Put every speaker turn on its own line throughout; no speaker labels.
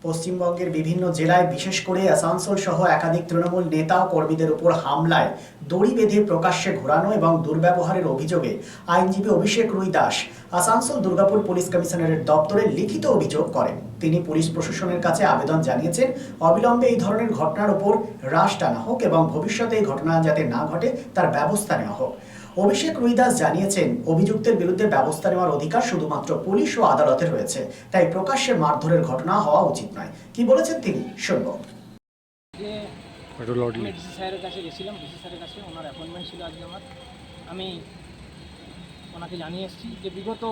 পশ্চিমবঙ্গের বিভিন্ন জেলায় বিশেষ করে আসানসোল সহ একাধিক তৃণমূল নেতা ও কর্মীদের উপর হামলায় দড়ি বেঁধে প্রকাশ্যে ঘোরানো এবং দুর্ব্যবহারের অভিযোগে আইনজীবী অভিষেক রুই দাস আসানসোল দুর্গাপুর পুলিশ কমিশনারের দপ্তরে লিখিত অভিযোগ করেন। তিনি পুলিশ প্রশাসনের কাছে আবেদন জানিয়েছেন অবিলম্বে এই ধরনের ঘটনার উপর রাশ টানা হোক এবং ভবিষ্যতে এই ঘটনা যাতে না ঘটে তার ব্যবস্থা নেওয়া হোক। অভিষেক রুই দাস জানিয়েছেন অভিযুক্তের বিরুদ্ধে ব্যবস্থা নেওয়ার অধিকার শুধুমাত্র পুলিশ ও আদালতের রয়েছে, তাই প্রকাশ্যে মারধরের ঘটনা হওয়া উচিত নয়। কি বলেছেন তিনি শুনব।
আমি ডিসি স্যারের কাছে গেছিলাম, ডিসি স্যারের কাছে ওনার অ্যাপয়েন্টমেন্ট ছিল আজকে আমার। আমি ওনাকে জানিয়ে এসেছি যে বিগত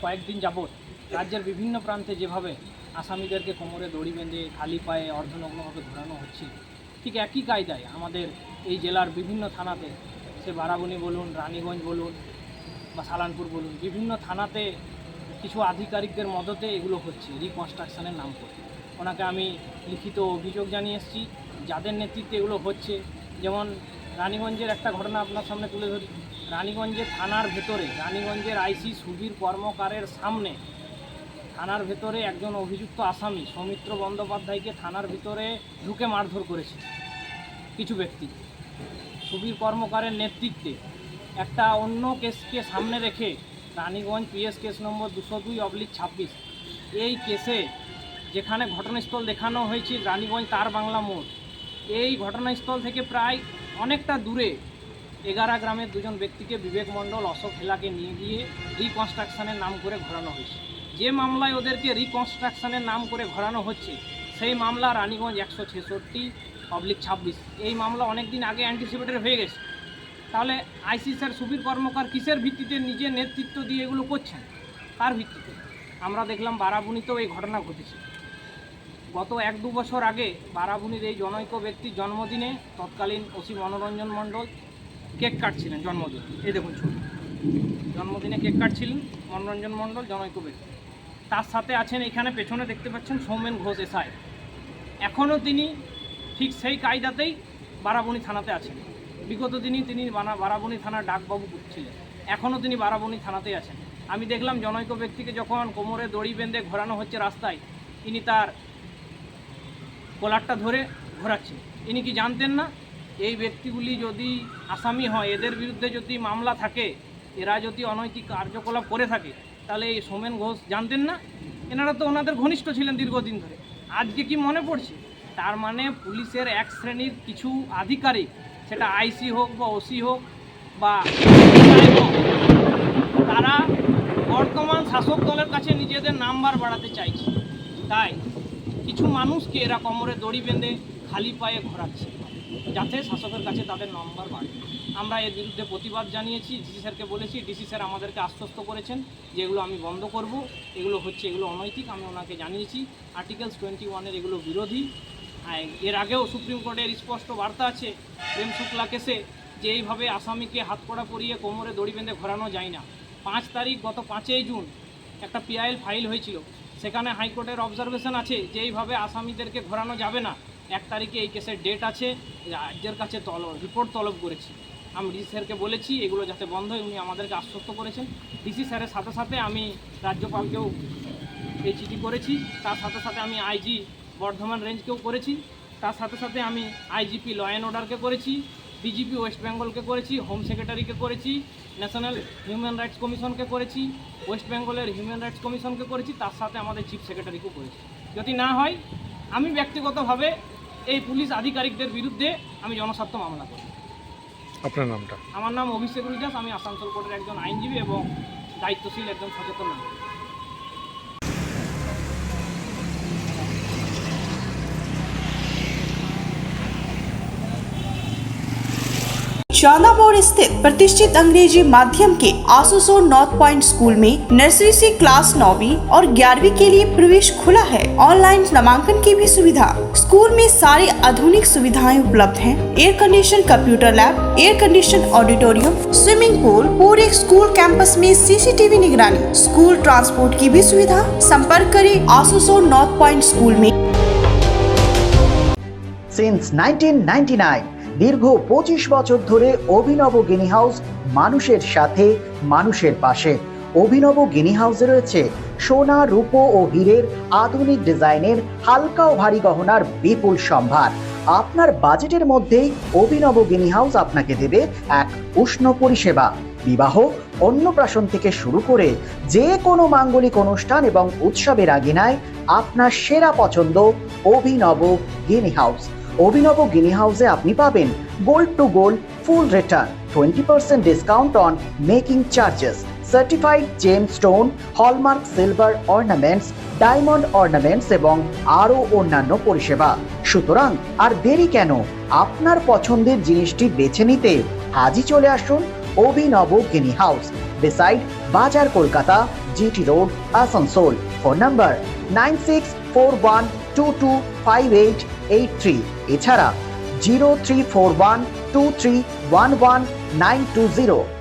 কয়েকদিন যাবৎ রাজ্যের বিভিন্ন প্রান্তে যেভাবে আসামিদেরকে কোমরে দড়ি বেঁধে খালি পায়ে অর্ধনগ্নভাবে ঘোরানো হচ্ছে, ঠিক একই কায়দায় আমাদের এই জেলার বিভিন্ন থানাতে, সে বারাবণী বলুন, রানীগঞ্জ বলুন বা সালানপুর বলুন, বিভিন্ন থানাতে কিছু আধিকারিকদের মদতে এগুলো হচ্ছে রিকনস্ট্রাকশনের নাম করে। ওনাকে আমি লিখিত অভিযোগ জানিয়ে এসেছি যাদের নেতৃত্বে এগুলো হচ্ছে। যেমন রানীগঞ্জের একটা ঘটনা আপনার সামনে তুলে ধরি। রানীগঞ্জের থানার ভেতরে, রানীগঞ্জের আইসি সুবীর কর্মকারের সামনে থানার ভেতরে একজন অভিযুক্ত আসামি সৌমিত্র বন্দ্যোপাধ্যায়কে থানার ভিতরে ঢুকে মারধর করেছে কিছু ব্যক্তি। সুবীর কর্মকারের নেতৃত্বে একটা অন্য কেসকে সামনে রেখে রানীগঞ্জ পিএস কেস নম্বর 202/26 এই কেসে যেখানে ঘটনাস্থল দেখানো হয়েছে রানীগঞ্জ তার বাংলা মোড়, এই ঘটনাস্থল থেকে প্রায় অনেকটা দূরে 11 গ্রামের দুজন ব্যক্তিকে বিবেক মণ্ডল, অশোক হেলাকে নিয়ে গিয়ে রিকনস্ট্রাকশনের নাম করে ঘোরানো হয়েছে। যে মামলায় ওদেরকে রিকনস্ট্রাকশনের নাম করে ঘোরানো হচ্ছে সেই মামলা রানীগঞ্জ 166/26। এই মামলা অনেক দিন আগে অ্যান্টিসিপেটেড হয়ে গেছে। তাহলে আইসি স্যার সুবীর কর্মকার কিসের ভিত্তিতে নিজের নেতৃত্ব দিয়ে এগুলো করছেন? তার ভিত্তিতে আমরা দেখলাম বারাবণীতেও এই ঘটনা ঘটেছে। গত 1-2 বছর আগে বারাবণীর এই জনৈক ব্যক্তির জন্মদিনে তৎকালীন ওসি মনোরঞ্জন মণ্ডল কেক কাটছিলেন জন্মদিন। এই দেখুন ছবি, জন্মদিনে কেক কাটছিলেন মনোরঞ্জন মণ্ডল, জনৈক ব্যক্তি। তার সাথে আছেন এখানে পেছনে দেখতে পাচ্ছেন সৌমেন ঘোষ এসআই। এখনও তিনি ঠিক সেই কায়দাতেই বারাবণী থানাতে আছেন। বিগত দিনই তিনি বারাবণী থানার ডাকবাবু ছিলেন, এখনও তিনি বারাবণী থানাতেই আছেন। আমি দেখলাম জনৈক ব্যক্তিকে যখন কোমরে দড়ি বেঁধে ঘোরানো হচ্ছে রাস্তায়, ইনি তার কলারটা ধরে ঘোরাচ্ছেন। ইনি কি জানতেন না এই ব্যক্তিগুলি যদি আসামি হয়, এদের বিরুদ্ধে যদি মামলা থাকে, এরা যদি অনৈতিক কার্যকলাপ করে থাকে, তাহলে এই সৌমেন ঘোষ জানতেন না? এনারা তো ওনাদের ঘনিষ্ঠ ছিলেন দীর্ঘদিন ধরে। আজকে কি মনে পড়ছে? তার মানে পুলিশের এক শ্রেণীর কিছু আধিকারিক, সেটা আইসি হোক বা ওসি হোক বা হোক, তারা বর্তমান শাসক দলের কাছে নিজেদের নাম্বার বাড়াতে চাইছে। তাই কিছু মানুষকে এরা কোমরে দড়ি বেঁধে খালি পায়ে ঘোরাচ্ছে যাতে শাসকের কাছে তাদের নাম্বার বাড়ে। আমরা এর বিরুদ্ধে প্রতিবাদ জানিয়েছি, ডিসি স্যারকে বলেছি। ডিসি স্যার আমাদেরকে আশ্বস্ত করেছেন যে এগুলো আমি বন্ধ করব, এগুলো হচ্ছে, এগুলো অনৈতিক। আমি ওনাকে জানিয়েছি আর্টিকেলস 21-এর এগুলো বিরোধী। এর আগেও সুপ্রিম কোর্টের স্পষ্ট বার্তা আছে প্রেম শুক্লা কেসে যে এইভাবে আসামিকে হাতকড়া পরিয়ে কোমরে দড়ি বেঁধে ঘোরানো যায় না। 5 তারিখ, গত 5ই জুন একটা পিআইএল ফাইল হয়েছিল, সেখানে হাইকোর্টের অবজারভেশন আছে যে এইভাবে আসামিদেরকে ঘোরানো যাবে না। 1 তারিখে এই কেসের ডেট আছে, রাজ্যের কাছে রিপোর্ট তলব করেছি। আমি ডিসি স্যারকে বলেছি এগুলো যাতে বন্ধ হয়, উনি আমাদেরকে আশ্বস্ত করেছেন। ডিসি স্যারের সাথে সাথে আমি রাজ্যপালকেও এই চিঠি করেছি, তার সাথে সাথে আমি আইজি বর্ধমান রেঞ্জকেও করেছি, তার সাথে সাথে আমি আইজিপি ল অ্যান্ড অর্ডারকে করেছি, ডিজিপি ওয়েস্ট বেঙ্গলকে করেছি, হোম সেক্রেটারিকে করেছি, ন্যাশনাল হিউম্যান রাইটস কমিশনকে করেছি, ওয়েস্ট বেঙ্গলের হিউম্যান রাইটস কমিশনকে করেছি, তার সাথে আমাদের চিফ সেক্রেটারিকেও করেছি। যদি না হয় আমি ব্যক্তিগতভাবে এই পুলিশ আধিকারিকদের বিরুদ্ধে আমি জনস্বার্থ মামলা করব।
আপনার নামটা?
আমার নাম অভিষেক রুই দাস। আমি আসানসোল কোর্টের একজন আইনজীবী এবং দায়িত্বশীল একজন সচেতন নাগরিক।
चांदामोड़ स्थित प्रतिष्ठित अंग्रेजी माध्यम के आसुसो नॉर्थ पॉइंट स्कूल में नर्सरी से क्लास 9वीं और 11वीं के लिए प्रवेश खुला है। ऑनलाइन नामांकन की भी सुविधा। स्कूल में सारी आधुनिक सुविधाएं उपलब्ध हैं। Air condition computer lab, air condition auditorium, swimming pool, पूरे स्कूल कैंपस में सीसीटीवी निगरानी, स्कूल ट्रांसपोर्ट की भी सुविधा। संपर्क करें आसुसो नॉर्थ पॉइंट स्कूल में।
সিন্স 1999 দীর্ঘ 25 বছর ধরে অভিনব গিনি হাউস মানুষের সাথে, মানুষের পাশে। অভিনব গিনি হাউসে রয়েছে সোনা, রূপো ও হীরের আধুনিক ডিজাইনের হালকা ও ভারী গহনার বিপুল সম্ভার। আপনার বাজেটের মধ্যেই অভিনব গিনি হাউস আপনাকে দেবে এক উষ্ণ পরিষেবা। বিবাহ, অন্নপ্রাশন থেকে শুরু করে যে কোনো মাঙ্গলিক অনুষ্ঠান এবং উৎসবের আগিনায় আপনার সেরা পছন্দ অভিনব গিনি হাউস। অভিনব গিনি হাউসে আপনি পাবেন gold to gold full return, 20% discount on making charges, certified gem stone, hallmark silver ornaments, diamond ornaments এবং আরও অন্যান্য পরিষেবা। সুতরাং আর দেরি কেন? আপনার পছন্দের জিনিসটি বেছে নিতে আজই চলে আসুন অভিনব গিনি হাউস, বিসাইড বাজার Kolkata, GT road, Asansol. Phone number 9641225883, এছাড়া 034123119220।